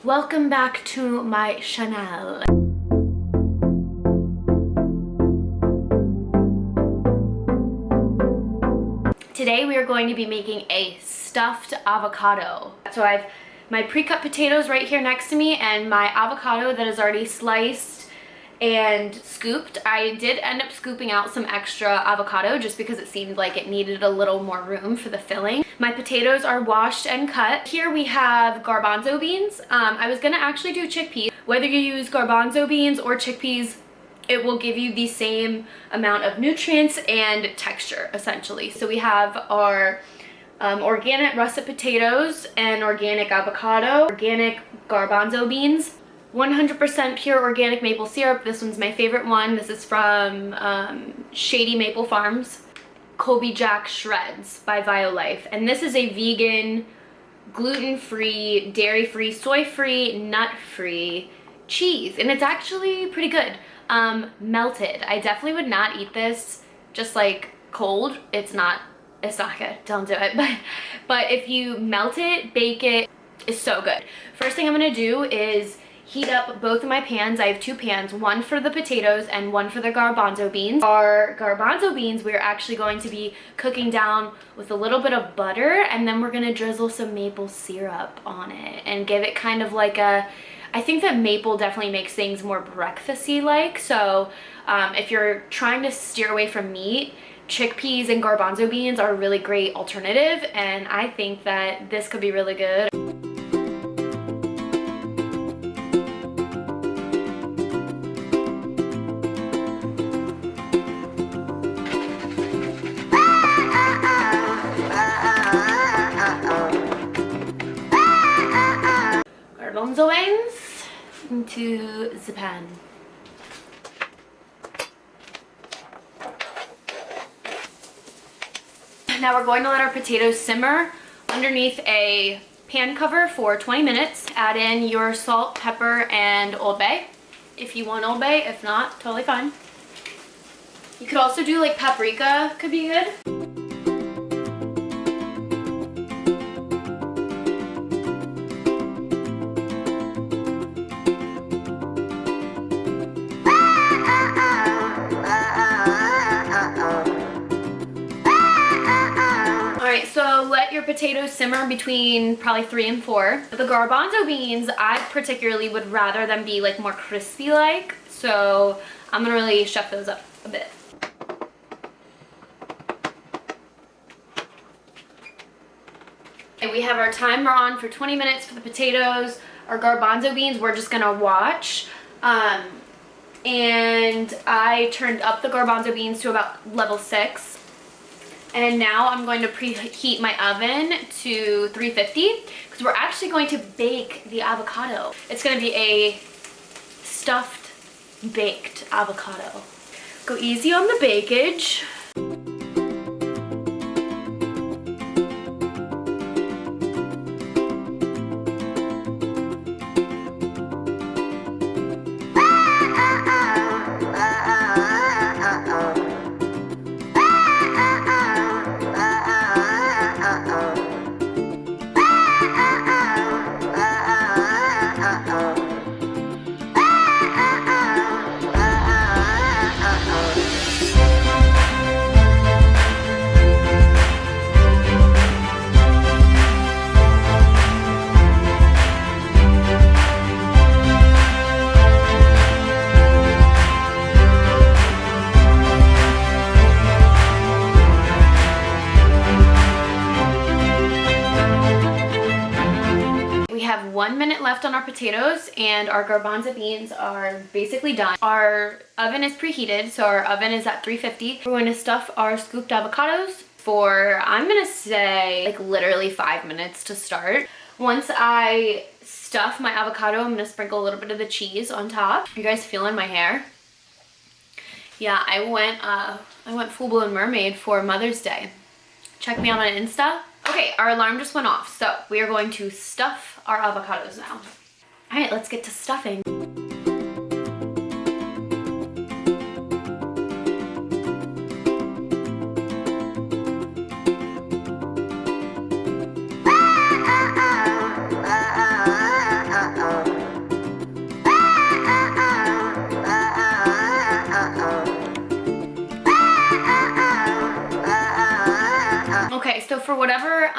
Welcome back to my channel. Today we are going to be making a stuffed avocado. So I have my pre-cut potatoes right here next to me and my avocado that is already sliced and scooped. I did end up scooping out some extra avocado just because it seemed like it needed a little more room for the filling. My potatoes are washed and cut. Here we have garbanzo beans. I was gonna actually do chickpeas. Whether you use garbanzo beans or chickpeas, it will give you the same amount of nutrients and texture essentially. So we have our organic russet potatoes and organic avocado, organic garbanzo beans, 100% pure organic maple syrup. This one's my favorite one. This is from Shady Maple Farms. Colby Jack Shreds by Voila. And this is a vegan, gluten-free, dairy-free, soy-free, nut-free cheese. And it's actually pretty good. Melted. I definitely would not eat this just like cold. It's not good. Don't do it. But if you melt it, bake it, it's so good. First thing I'm gonna do is heat up both of my pans. I have two pans, one for the potatoes and one for the garbanzo beans. Our garbanzo beans we're actually going to be cooking down with a little bit of butter, and then we're gonna drizzle some maple syrup on it and give it kind of like a, I think that maple definitely makes things more breakfasty like. So if you're trying to steer away from meat, chickpeas and garbanzo beans are a really great alternative, and I think that this could be really good. Garbanzo beans into the pan. Now we're going to let our potatoes simmer underneath a pan cover for 20 minutes. Add in your salt, pepper, and Old Bay. If you want Old Bay, if not, totally fine. You could also do like paprika, could be good. So let your potatoes simmer between probably 3 and 4. The garbanzo beans, I particularly would rather them be like more crispy like, so I'm gonna really chef those up a bit. Okay, we have our timer on for 20 minutes for the potatoes. Our garbanzo beans we're just gonna watch. And I turned up the garbanzo beans to about level 6. And now I'm going to preheat my oven to 350 because we're actually going to bake the avocado. It's going to be a stuffed baked avocado. Go easy on the bakage. Have 1 minute left on our potatoes and our garbanzo beans are basically done. Our oven is preheated, so our oven is at 350. We're going to stuff our scooped avocados for, I'm gonna say, like literally 5 minutes to start. Once I stuff my avocado, I'm gonna sprinkle a little bit of the cheese on top. You guys feeling my hair? Yeah, I went full-blown mermaid for Mother's Day. Check me out on Insta. Okay, our alarm just went off, so we are going to stuff our avocados now. All right, let's get to stuffing. for whatever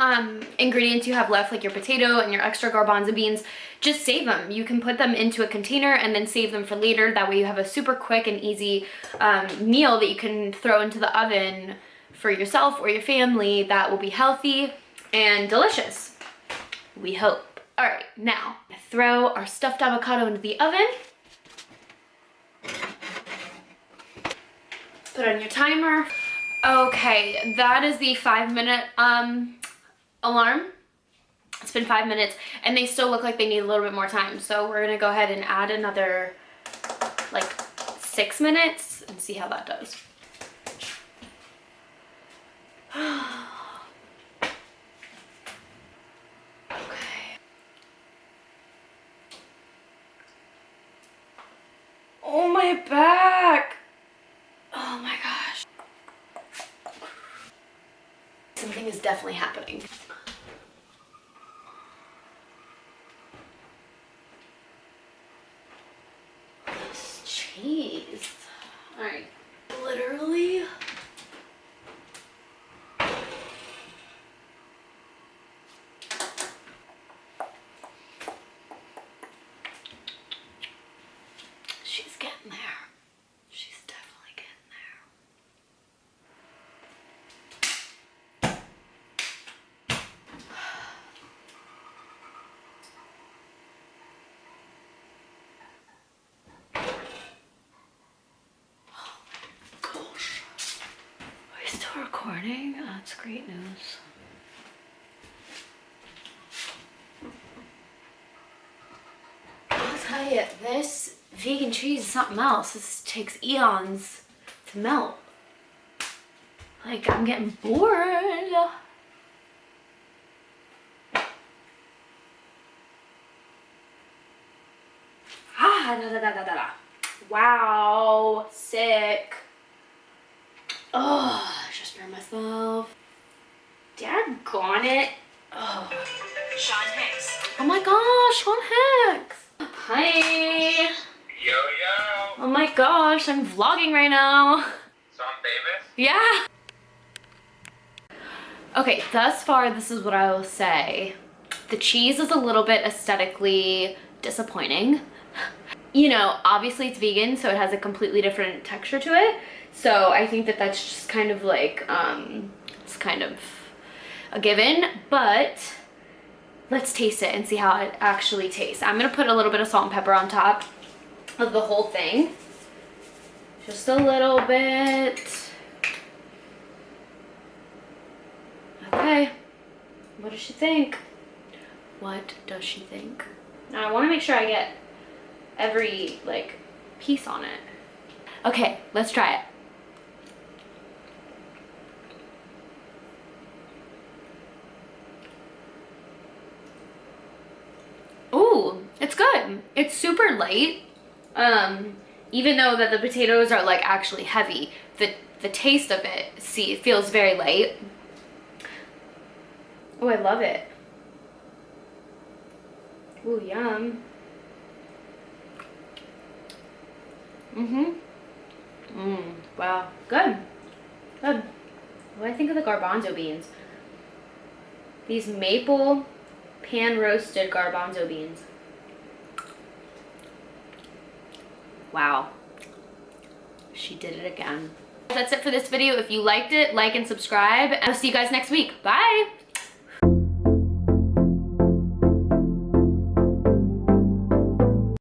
ingredients you have left, like your potato and your extra garbanzo beans, just save them. You can put them into a container and then save them for later. That way you have a super quick and easy meal that you can throw into the oven for yourself or your family that will be healthy and delicious. We hope. All right, now throw our stuffed avocado into the oven. Put on your timer. Okay, that is the 5-minute alarm. It's been 5 minutes and they still look like they need a little bit more time. So we're gonna go ahead and add another like 6 minutes and see how that does. Okay. Oh, my back. Oh my gosh. Something is definitely happening. This cheese. All right. Literally. She's getting there. She's definitely getting there. Gosh. Are we still recording? Oh, that's great news. I'll tell you, this vegan cheese is something else. This takes eons to melt. Like, I'm getting bored. Ah, da da da da da. Wow, sick. Oh, I just burned myself. Daggone it. Oh. Sean Hicks. Oh my gosh, Sean Hicks. Hi. Yo, yo. Oh my gosh, I'm vlogging right now. So I'm famous? Yeah. Okay, thus far, this is what I will say. The cheese is a little bit aesthetically disappointing. You know, obviously it's vegan, so it has a completely different texture to it. So I think that that's just kind of like, it's kind of a given, but let's taste it and see how it actually tastes. I'm gonna put a little bit of salt and pepper on top of the whole thing. Just a little bit. Okay, what does she think? What does she think? Now I wanna make sure I get every like piece on it. Okay, let's try it. Ooh, it's good. It's super light. Even though that the potatoes are like actually heavy, the taste of it, see, it feels very light. Oh, I love it. Ooh, yum. Wow, good. Good. What do I think of the garbanzo beans? These maple pan roasted garbanzo beans. Wow. She did it again. That's it for this video. If you liked it, like and subscribe. And I'll see you guys next week. Bye.